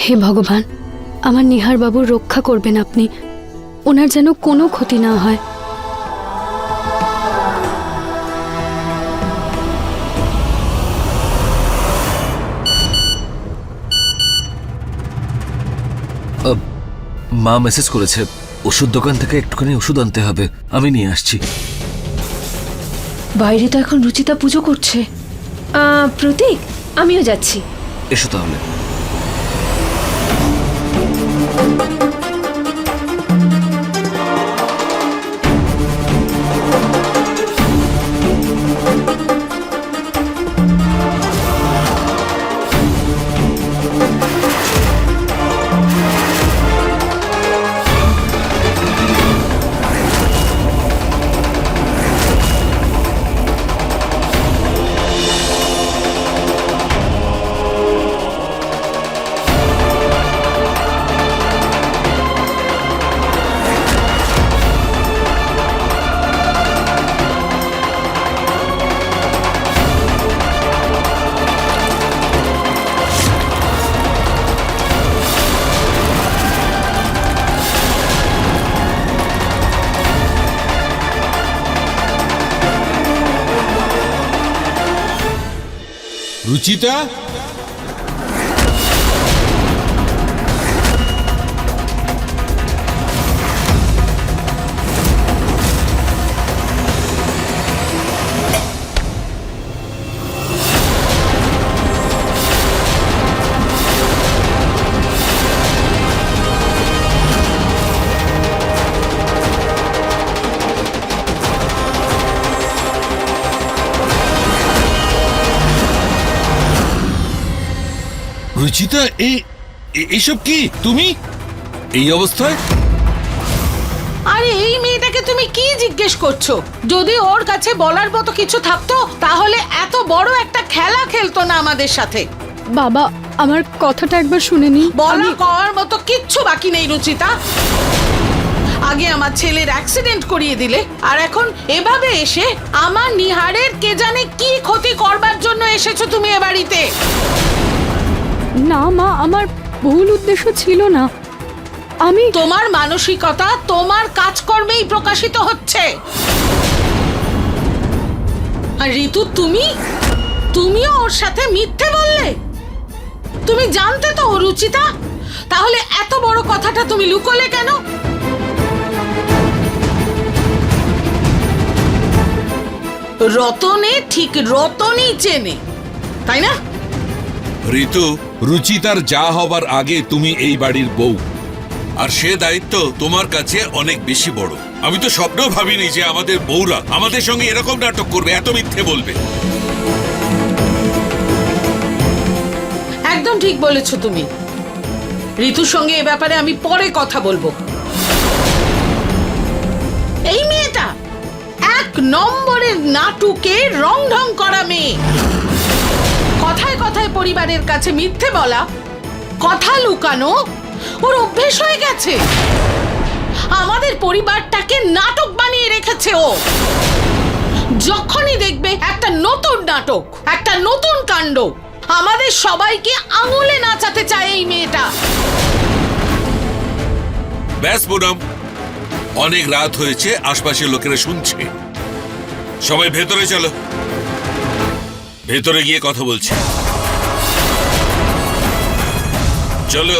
হে ভগবান, আমার নিহার বাবুর রক্ষা করবেন আপনি, ওনার যেন কোনো ক্ষতি না হয়। মা মেসেজ করেছে ওষুধ দোকান থেকে একটুখানি ওষুধ আনতে হবে, আমি নিয়ে আসছি। বাইরে তো এখন রুচিতা পুজো করছে। প্রতীক, আমিও যাচ্ছি। এসো তাহলে। রুচিতা, রুচিতা, এইসব কি তুমি এই অবস্থায়? আরে এই মেয়েটাকে তুমি কি জিজ্ঞেস করছো? যদি ওর কাছে বলার মতো কিছু থাকতো তাহলে এত বড় একটা খেলা খেলতো না আমাদের সাথে। বাবা, আমার কথাটা একবার শুনে নি। বলা করার মতো কিচ্ছু বাকি নেই রুচিতা। আগে আমার ছেলের অ্যাক্সিডেন্ট করিয়ে দিলে, আর এখন এভাবে এসে আমার নিহারের কে জানে কি ক্ষতি করবার জন্য এসেছো তুমি এ বাড়িতে। না মা, আমার ভুল উদ্দেশ্য ছিল না। আমি তোমার মানসিকতা তোমার কাজকর্মেই প্রকাশিত হচ্ছে। আর ঋতু, তুমিও ওর সাথে মিথ্যে বললে? তুমি জানতে তো ও রুচিতা, তাহলে এত বড় কথাটা তুমি লুকোলে কেন? রতনে ঠিক রতনই চেনে, তাই না? ঋতু, রুচিতার যা হবার আগে তুমি এই বাড়ির বউ, আর সে দায়িত্ব তোমার কাছে অনেক বেশি বড়। আমি তো স্বপ্নেও ভাবিনি যে আমাদের বউরা আমাদের সঙ্গে এরকম নাটক করবে, এত মিথ্যে বলবে। একদম ঠিক বলেছো তুমি। ঋতুর সঙ্গে এ ব্যাপারে আমি পরে কথা বলবো। এই মেয়েটা এক নম্বরের নাটুকে রং ঢং করা মেয়ে। কথায় কথায় পরিবারের কাছে মিথ্যে বলা, কথা লুকানো ওর অভ্যেস হয়ে গেছে। আমাদের পরিবারটাকে নাটক বানিয়ে রেখেছে ও। যখনই দেখবে একটা নতুন নাটক, একটা নতুন কাণ্ড, আমাদের সবাইকে আঙুলে নাচাতে চায় এই মেয়েটা। ব্যাস পুনম, অনেক রাত হয়েছে, আশপাশের লোকেরা শুনছে। সবাই ভেতরে চলো, ভেতরে গিয়ে কথা বলছি। চলো।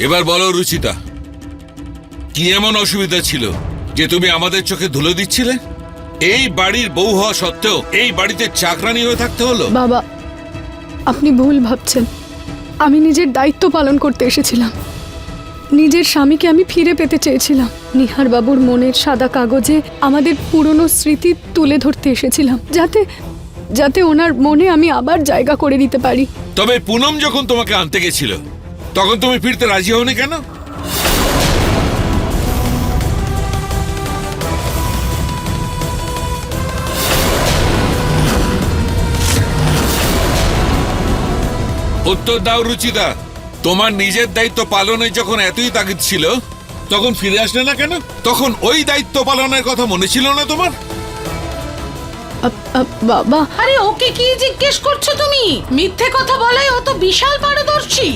এবার বলো রুচিতা, কি এমন অসুবিধা ছিল যে তুমি আমাদের চোখে ধুলো দিচ্ছিলে? এই বাড়ির বউ হওয়া সত্ত্বেও এই বাড়িতে চাকরানি হয়ে থাকতে হলো? বাবা, আপনি ভুল ভাবছেন। আমি নিজের দায়িত্ব পালন করতে এসেছিলাম। নিজের স্বামীকে আমি ফিরে পেতে চেয়েছিলাম। নিহার বাবুর মনের সাদা কাগজে আমাদের পুরনো স্মৃতি তুলে ধরতে এসেছিলাম, যাতে ওনার মনে আমি আবার জায়গা করে দিতে পারি। তবে পুনম যখন তোমাকে আনতে গেছিল তখন তুমি ফিরতে রাজি হওনি কেন? উত্তর দাও রুচিতা, তোমার নিজের দায়িত্ব পালনে যখন এতই তাগিদ ছিল তখন ফিরে আসলে না কেন? তখন ওই দায়িত্ব পালনের কথা মনে ছিল না তোমার? বাবা, আরে ওকে কি জিজ্ঞেস করছো তুমি? মিথ্যে কথা বলায় ও তো বিশাল পারদর্শী।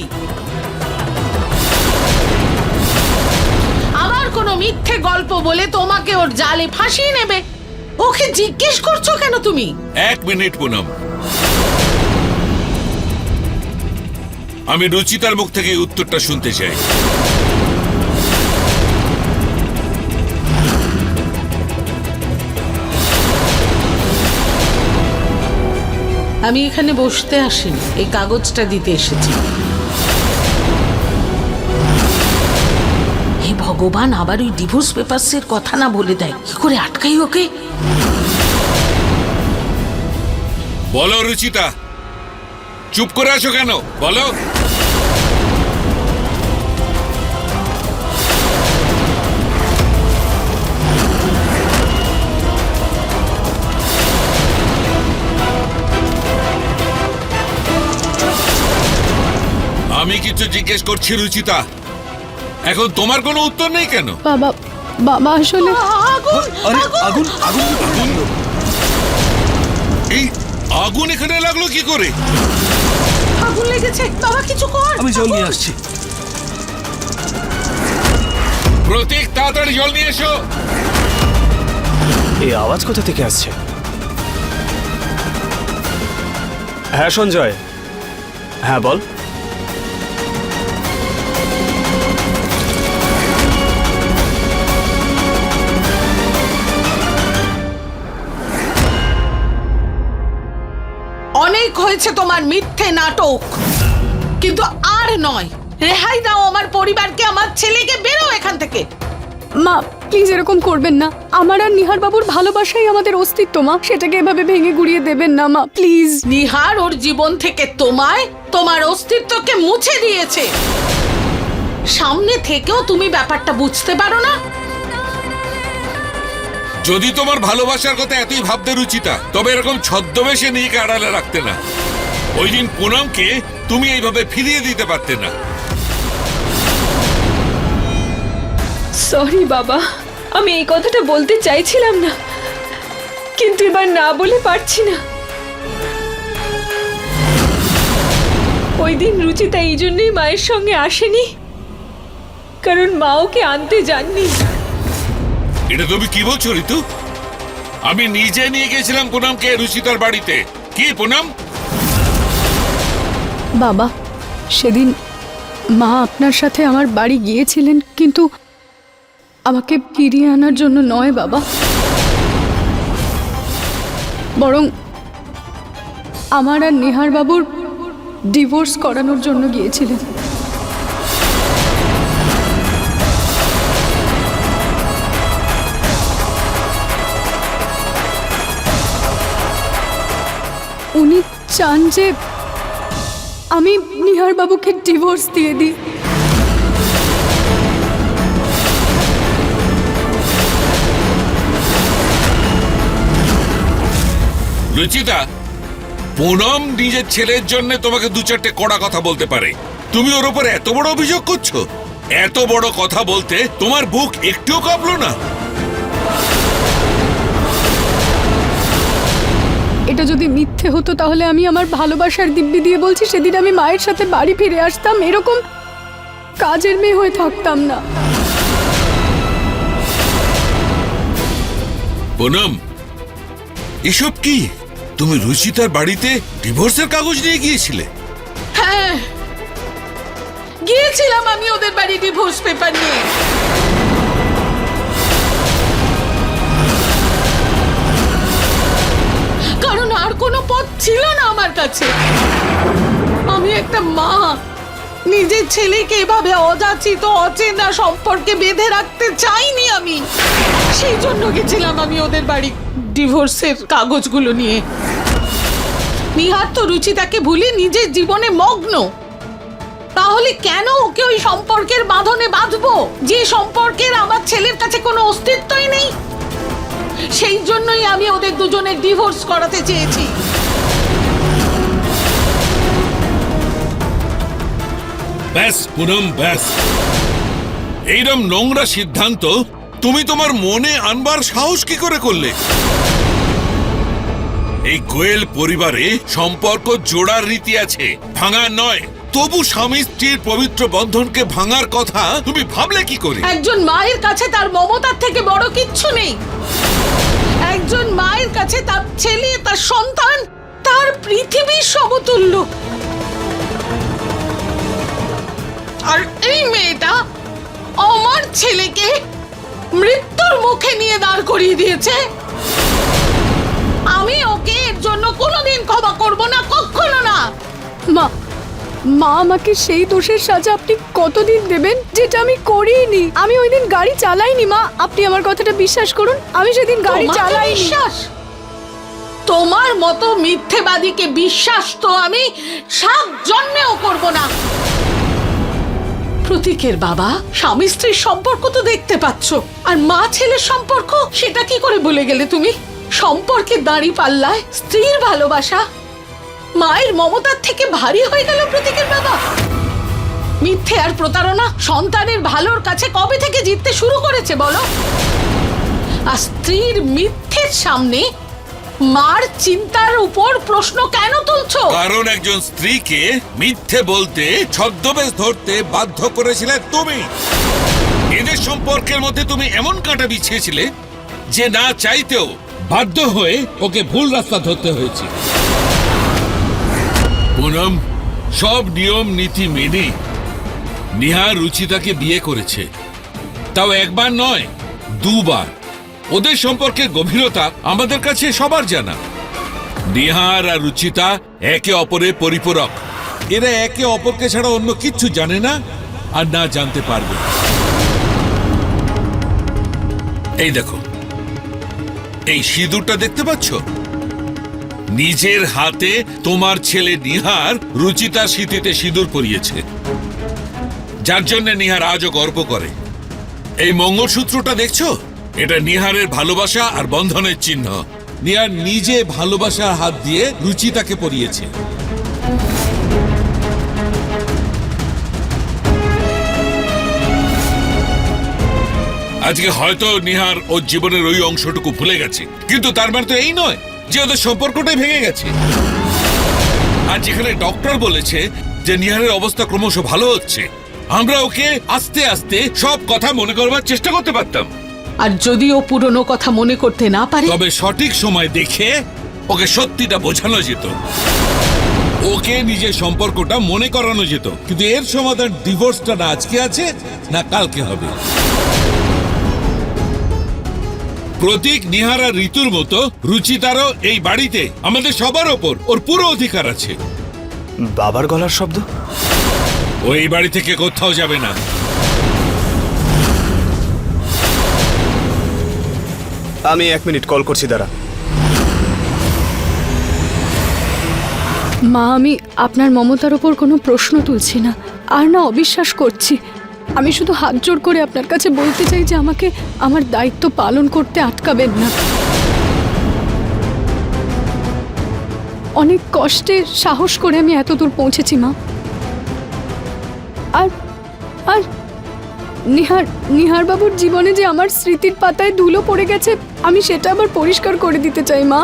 আবার কোনো মিথ্যে গল্প বলে তোমাকে ওর জালে ফাঁসিয়ে নেবে। ওকে জিজ্ঞেস করছো কেন তুমি? 1 মিনিট পুনম, আমি রুচিতার মুখ থেকে উত্তরটা শুনতে চাই। আমি এখানে বসতে আসিনি, এই কাগজটা দিতে এসেছি। হে ভগবান, আবার ওই ডিভোর্স পেপারসের কথা না বলে দেয়। কি করে আটকাই ওকে? বলো রুচিতা, চুপ করে আছো কেন? বলো। আমি কিছু জিজ্ঞেস করছি রুচিতা, এখন তোমার কোনো উত্তর নেই কেন? বাবা, বাবা আসলে আগুন! আরে আগুন! আগুন আগুন আগুন! এই আগুন এখানে লাগলো কি করে? আগুন লেগেছে! বাবা কিছু কর! আমি জল নিয়ে আসছি। প্রতীক, তাড়াতাড়ি জল নিয়ে এসো। এই আওয়াজ কোথা থেকে আসছে? হ্যাঁ সঞ্জয়, হ্যাঁ বল। অনেক হয়েছে তোমার মিথ্যে নাটক, কিন্তু আর নয়। রেহাই দাও আমার পরিবারকে, আমার ছেলেকে। বেরো এখান থেকে। মা প্লিজ এরকম করবেন না। আমার আর নিহার বাবুর ভালোবাসাই আমাদের অস্তিত্ব মা, সেটাকে এভাবে ভেঙে গুড়িয়ে দেবেন না মা, প্লিজ। নিহার ওর জীবন থেকে তোমায়, তোমার অস্তিত্বকে মুছে দিয়েছে। সামনে থেকেও তুমি ব্যাপারটা বুঝতে পারো না? যদি তোমার ভালোবাসার কথা এতই ভাবতে রুচিতা, তবে এরকম ছদ্মবেশে নিজেকে আড়ালে রাখতে না। ওই দিন পুনমকে তুমি এইভাবে ফিরিয়ে দিতে পারতে না। সরি বাবা, আমি এই কথাটা বলতে চাইছিলাম না, কিন্তু এবার না বলে পারছি না। ওই দিন রুচিতা এই জন্যই মায়ের সঙ্গে আসেনি, কারণ মা ওকে আনতে যাননি। এটা তুমি কি বলছো ঋতু? আমি নিজে নিয়ে গেছিলাম পুনমকে রুচিতার বাড়িতে। কি পুনম? বাবা, সেদিন মা আপনার সাথে আমার বাড়ি গিয়েছিলেন, কিন্তু আমাকে ফিরিয়ে আনার জন্য নয় বাবা, বরং আমার আর নিহার বাবুর ডিভোর্স করানোর জন্য গিয়েছিলেন। উনি চান যে আমি নিহার বাবুকে ডিভোর্স দিয়ে দিই। রুচিতা, পুনম নিজের ছেলের জন্য তোমাকে 2-4টে কড়া কথা বলতে পারে, তুমি ওর উপর এত বড় অভিযোগ করছো? এত বড় কথা বলতে তোমার বুক একটুও কাঁপলো না? এটা যদি মিথ্যে হতো তাহলে আমি আমার ভালোবাসার দিব্যি দিয়ে বলছি সেদিন আমি মায়ের সাথে বাড়ি ফিরে আসতাম, এরকম কাজের মেয়ে হয়ে থাকতাম না। পুনম, এসব কি? তুমি রুচিতার বাড়িতে ডিভোর্সের কাগজ নিয়ে গিয়েছিলে? হ্যাঁ, গিয়েছিলাম আমি ওদের বাড়ি ডিভোর্স পেপার নিয়ে। কারণ আর কোনো পথ ছিল না আমার কাছে। আমি একটা মা, নিজের ছেলেকে এভাবে অযাচিত অচেনা সম্পর্কে বেঁধে রাখতে চাইনি আমি। সেই জন্য গেছিলাম আমি ওদের বাড়ি ডিভোর্সের কাগজগুলো নিয়ে। নিহার তো রুচিতাকে ভুলে নিজের জীবনে মগ্ন, তাহলে কেন ওকে ওই সম্পর্কের বাঁধনে বাঁধবো, যে সম্পর্কের আমার ছেলের কাছে কোনো অস্তিত্বই নেই? সেই জন্যই আমি ওদের দুজনের ডিভোর্স করাতে চেয়েছি। ব্যাস পুনম, ব্যাস। এইরকম নোংরা সিদ্ধান্ত তুমি তোমার মনে আনবার সাহস কি করে করলে? এই গোয়েল পরিবারে সম্পর্ক জোড়ার রীতি আছে, ভাঙার নয়। তবু স্বামী স্ত্রীর পবিত্র বন্ধনকে ভাঙার কথা তুমি ভাবলে কি করে? একজন মায়ের কাছে তার মমতার থেকে বড় কিচ্ছু নেই। একজন মায়ের কাছে তার ছেলে, তার সন্তান, তার পৃথিবীর সমতুল্য। আর এই মেয়েটা আমার ছেলেকে মৃত্যুর মুখে নিয়ে দাঁড় করিয়ে দিয়েছে। আমি ওকে এর জন্য কোনোদিন ক্ষমা করব না, কখনো না। মা, মা আমাকে সেই দোষের সাজা আপনি কতদিন দেবেন যেটা আমি করিনি? আমি ওই দিন গাড়ি চালাইনি মা, আপনি আমার কথাটা বিশ্বাস করুন। আমি সেদিন গাড়ি তোমাকে চালাইনি। বিশ্বাস? তোমার মতো মিথ্যেবাদীকে বিশ্বাস তো আমি 7 জন্মেও করব না। প্রতীকের বাবা, স্বামী স্ত্রীর সম্পর্ক তো দেখতে পাচ্ছ, আর মা ছেলের সম্পর্ক সেটা কি করে ভুলে গেলে তুমি? সম্পর্কের দাঁড়ি পাল্লায় স্ত্রীর ভালোবাসা মায়ের মমতার থেকে ভারী হয়ে গেল প্রতীকের বাবা। মিথ্যে আর প্রতারণা সন্তানের ভালোর কাছে কবে থেকে জিততে শুরু করেছে বলো? আর স্ত্রীর মিথ্যের সামনে মার চিন্তার উপর প্রশ্ন কেন তুলছো? কারণ একজন স্ত্রীকে মিথ্যে বলতে, ছদ্মবেশ ধরতে বাধ্য করেছিলে তুমি। এদের সম্পর্কের মধ্যে তুমি এমন কাঁটা বিছিয়েছিলে যে না চাইতেও বাধ্য হয়ে ওকে ভুল রাস্তা ধরতে হয়েছে। পুনম, সব নিয়ম নীতি মেনে নিহার রুচিতাকে বিয়ে করেছে, তাও একবার নয়, 2 বার। ওদের সম্পর্কের গভীরতা আমাদের কাছে সবার জানা। নিহার আর রুচিতা একে অপরের পরিপূরক। এরা একে অপরকে ছাড়া অন্য কিচ্ছু জানে না আর না জানতে পারবে। এই দেখো, এই সিঁদুরটা দেখতে পাচ্ছ? নিজের হাতে তোমার ছেলে নিহার রুচিতার স্মৃতিতে সিঁদুর পরিয়েছে, যার জন্য নিহার আজও গর্ব করে। এই মঙ্গলসূত্রটা দেখছো? এটা নিহারের ভালোবাসা আর বন্ধনের চিহ্ন। নিহার নিজে ভালোবাসার হাত দিয়ে রুচিতাকে পরিয়েছে। আজকে হয়তো নিহার ওর জীবনের ওই অংশটুকু ভুলে গেছে, কিন্তু তার মানে তো এই নয় যে ওদের সম্পর্কটাই ভেঙে গেছে। আর যেখানে ডক্টর বলেছে যে নিহারের অবস্থা ক্রমশ ভালো হচ্ছে, আমরা ওকে আস্তে আস্তে সব কথা মনে করবার চেষ্টা করতে পারতাম। আর যদি ও পুরনো কথা মনে করতে না পারে, তবে সঠিক সময় দেখে ওকে সত্যিটা বোঝানো যেত, ওকে নিজের সম্পর্কটা মনে করানো যেত। কিন্তু এর সমাধান ডিভোর্সটা না আজকে আছে না কালকে হবে। প্রতীক, নিহার আর ঋতুর মতো রুচিতারও এই বাড়িতে আমাদের সবার ওপর ওর পুরো অধিকার আছে। বাবার গলার শব্দ। ও এই বাড়ি থেকে কোথাও যাবে না। আমি 1 মিনিট কল করছি, দাঁড়া। মা, আমি আপনার মমতার ওপর কোনো প্রশ্ন তুলছি না, আর না অবিশ্বাস করছি। আমি শুধু হাত জোড় করে আপনার কাছে বলতে চাই যে আমাকে আমার দায়িত্ব পালন করতে আটকাবেন না। অনেক কষ্টে সাহস করে আমি এত দূর পৌঁছেছি মা। আর আর নিহার বাবুর জীবনে যে আমার স্মৃতির পাতায় ধুলো পড়ে গেছে, আমি সেটা আবার পরিষ্কার করে দিতে চাই মা।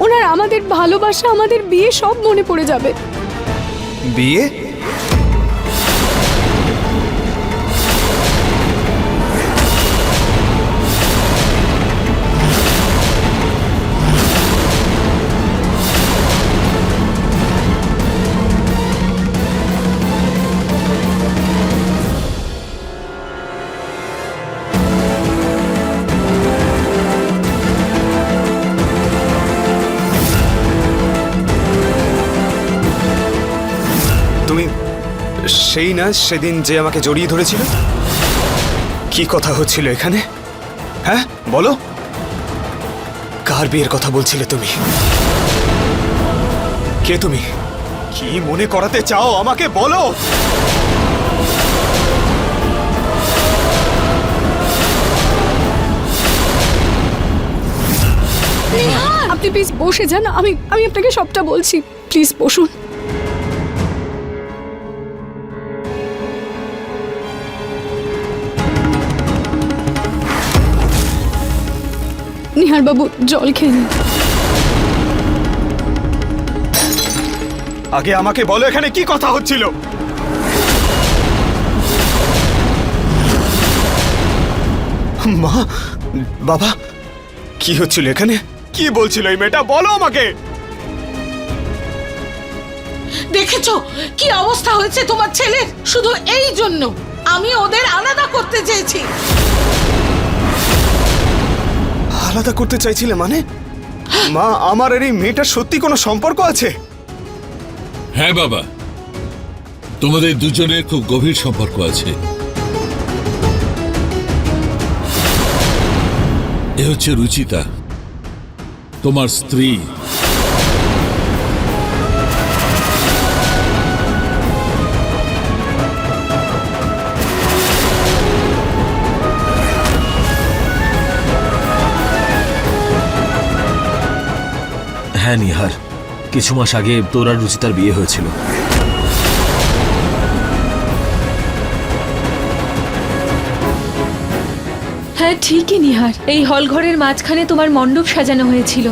ওনার আমাদের ভালোবাসা, আমাদের বিয়ে সব মনে পড়ে যাবে। বিয়ে? সেই না সেদিন যে আমাকে জড়িয়ে ধরেছিল? কি কথা হচ্ছিল এখানে? হ্যাঁ বলো, কার বিয়ের কথা বলছিলে তুমি? কে তুমি? কি মনে করাতে চাও আমাকে বলো। আপনি প্লিজ বসে যান, আমি আপনাকে সবটা বলছি। প্লিজ বসুন। নিহার বাবু, জল খেয়ে নিন। আগে আমাকে বলো এখানে কি কথা হচ্ছিল। মা, বাবা, কি হচ্ছিল এখানে? কি বলছিল এই মেয়েটা? বলো আমাকে। দেখেছো কি অবস্থা হয়েছে তোমার ছেলের? শুধু এই জন্য আমি ওদের আলাদা করতে চেয়েছি। আলাদা করতে চাইছিলে মানে? মা, আমার আর এই মেয়েটার সত্যি কোনো সম্পর্ক আছে? হ্যাঁ বাবা, তোমাদের দুজনের খুব গভীর সম্পর্ক আছে। এ হচ্ছে রুচিতা, তোমার স্ত্রী। হ্যাঁ নিহার, কিছু মাস আগে তোর আর রুচিতার বিয়ে হয়েছিল। হ্যাঁ ঠিকই নিহার, এই হল ঘরের মাঝখানে তোমার মণ্ডপ সাজানো হয়েছিল।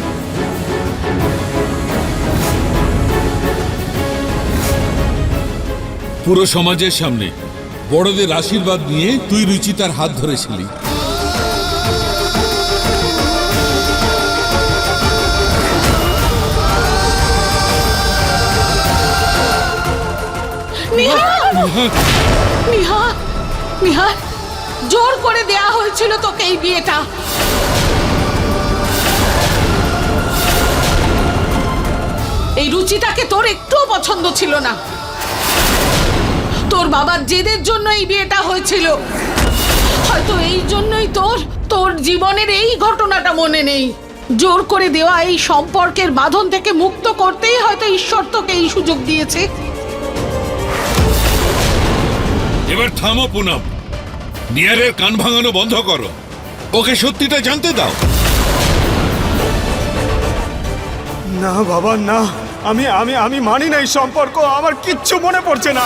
পুরো সমাজের সামনে বড়দের আশীর্বাদ নিয়ে তুই রুচিতার হাত ধরেছিলি। নিহার, নিহার, জোর করে দেয়া হয়েছিল তোকে এই বিয়েটা। এই রুচিটাকে তোর একটুও পছন্দ ছিল না। তোর বাবার জেদের জন্য এই বিয়েটা হয়েছিল। হয়তো এই জন্যই তোর জীবনের এই ঘটনাটা মনে নেই। জোর করে দেওয়া এই সম্পর্কের বাঁধন থেকে মুক্ত করতেই হয়তো ঈশ্বর তোকে এই সুযোগ দিয়েছে। এবার থামো পুনম, নিয়ারের কান ভাঙানো বন্ধ করো, ওকে সত্যিটা জানতে দাও। না বাবা, না, আমি আমি আমি মানি না এই সম্পর্ক। আমার কিচ্ছু মনে পড়ছে না।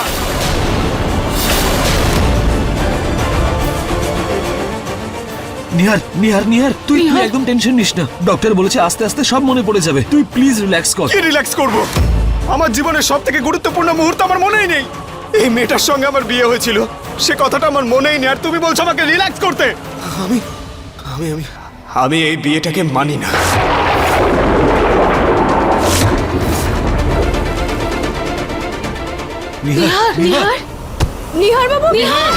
নিহার নিহার নিহার, তুই একদম টেনশন নিস না। ডক্টর বলেছে আস্তে আস্তে সব মনে পড়ে যাবে। তুই প্লিজ রিল্যাক্স কর। কি রিল্যাক্স করব? আমার জীবনের সব থেকে গুরুত্বপূর্ণ মুহূর্ত আমার মনেই নেই। এই মেয়েটার সঙ্গে আমার বিয়ে হয়েছিল, সে কথাটা আমার মনেই নেই, আর তুমি বলছো আমাকে রিল্যাক্স করতে। আমি আমি আমি আমি এই বিয়েটাকে মানি না। নিহার নিহার, নিহার বাবু, নিহার,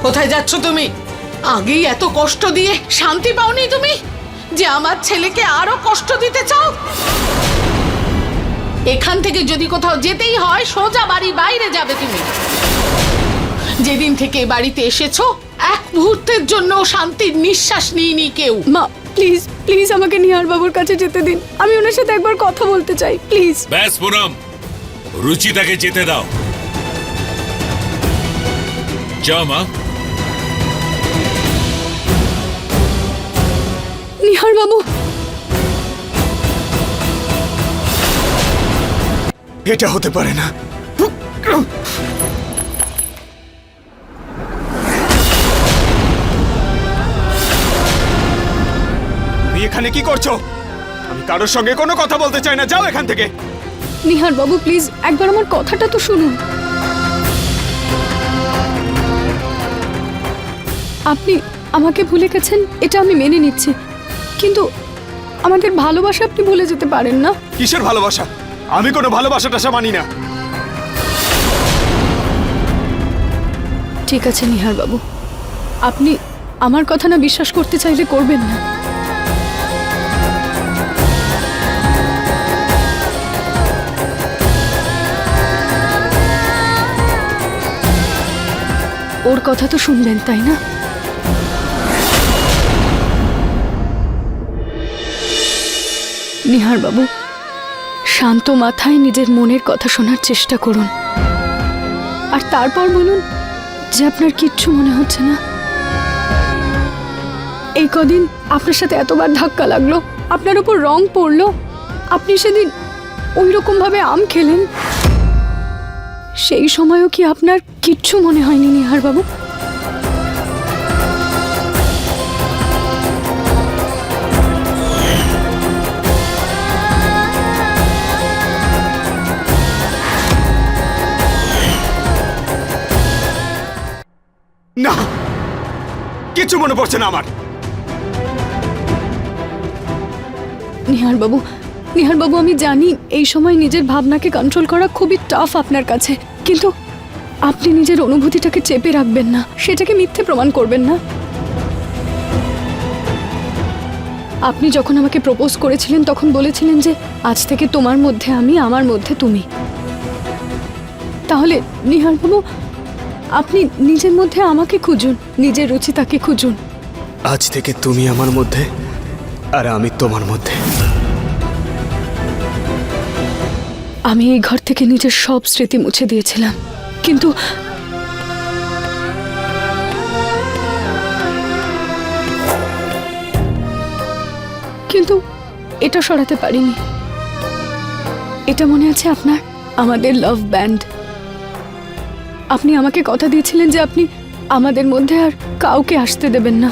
কোথায় যাচ্ছ তুমি? আগেই এত কষ্ট দিয়ে শান্তি পাওনি তুমি, যে আমার ছেলেকে আরো কষ্ট দিতে চাও? এখান থেকে যদি কোথাও যেতেই হয় সোজা বাড়ি বাইরে যাবে তুমি। যেদিন থেকে এ বাড়িতে এসেছো এক মুহূর্তের জন্য শান্তির নিঃশ্বাস নিইনি কেউ। মা প্লিজ প্লিজ আমাকে নিহার বাবুর কাছে যেতে দিন। আমি ওনার সাথে একবার কথা বলতে চাই, প্লিজ। ব্যাস পুনম, রুচিতাকে যেতে দাও। যাও মা। নিহার বাবু, এটা হতে পারে না। তুমি এখানে কি করছো? আমি কারোর সঙ্গে কোনো কথা বলতে চাই না, যাও এখান থেকে। নিহার বাবু প্লিজ একবার আমার কথাটা তো শুনুন। আপনি আমাকে ভুলে গেছেন, এটা আমি মেনে নিচ্ছি, কিন্তু আমাদের ভালোবাসা আপনি ভুলে যেতে পারেন না। কিসের ভালোবাসা? আমি কোনো ভালোবাসা টাসা মানি না। ঠিক আছে নিহার বাবু, আপনি আমার কথা না বিশ্বাস করতে চাইলে করবেন না। ওর কথা তো শুনবেন, তাই না? নিহার বাবু, শান্ত মাথায় নিজের মনের কথা শোনার চেষ্টা করুন, আর তারপর বলুন যে আপনার কিচ্ছু মনে হচ্ছে না। এই কদিন আপনার সাথে এতবার ধাক্কা লাগলো, আপনার উপর রং পড়লো, আপনি সেদিন ওই রকম ভাবে আম খেলেন, সেই সময়ও কি আপনার কিচ্ছু মনে হয়নি নিহার বাবু? না, কিছু মনে পড়ছে না আমার। নিহার বাবু আমি জানি এই সময় নিজের ভাবনাকে কন্ট্রোল করা খুবই টাফ আপনার কাছে, কিন্তু আপনি নিজের অনুভূতিটাকে চেপে রাখবেন না, সেটাকে মিথ্যে প্রমাণ করবেন না। আপনি যখন আমাকে প্রপোজ করেছিলেন তখন বলেছিলেন যে আজ থেকে তোমার মধ্যে আমি, আমার মধ্যে তুমি। তাহলে নিহার বাবু, আপনি নিজের মধ্যে আমাকে খুঁজুন, নিজের রুচিতাকে খুঁজুন। আজ থেকে তুমি আমার মধ্যে আর আমি তোমার মধ্যে। আমি এই ঘর থেকে নিজের সব স্মৃতি মুছে দিয়েছিলাম, কিন্তু এটা সরাতে পারিনি। এটা মনে আছে আপনার, আমাদের লাভ ব্যান্ড। আপনি আমাকে কথা দিয়েছিলেন যে আপনি আমাদের মধ্যে আর কাউকে আসতে দেবেন না।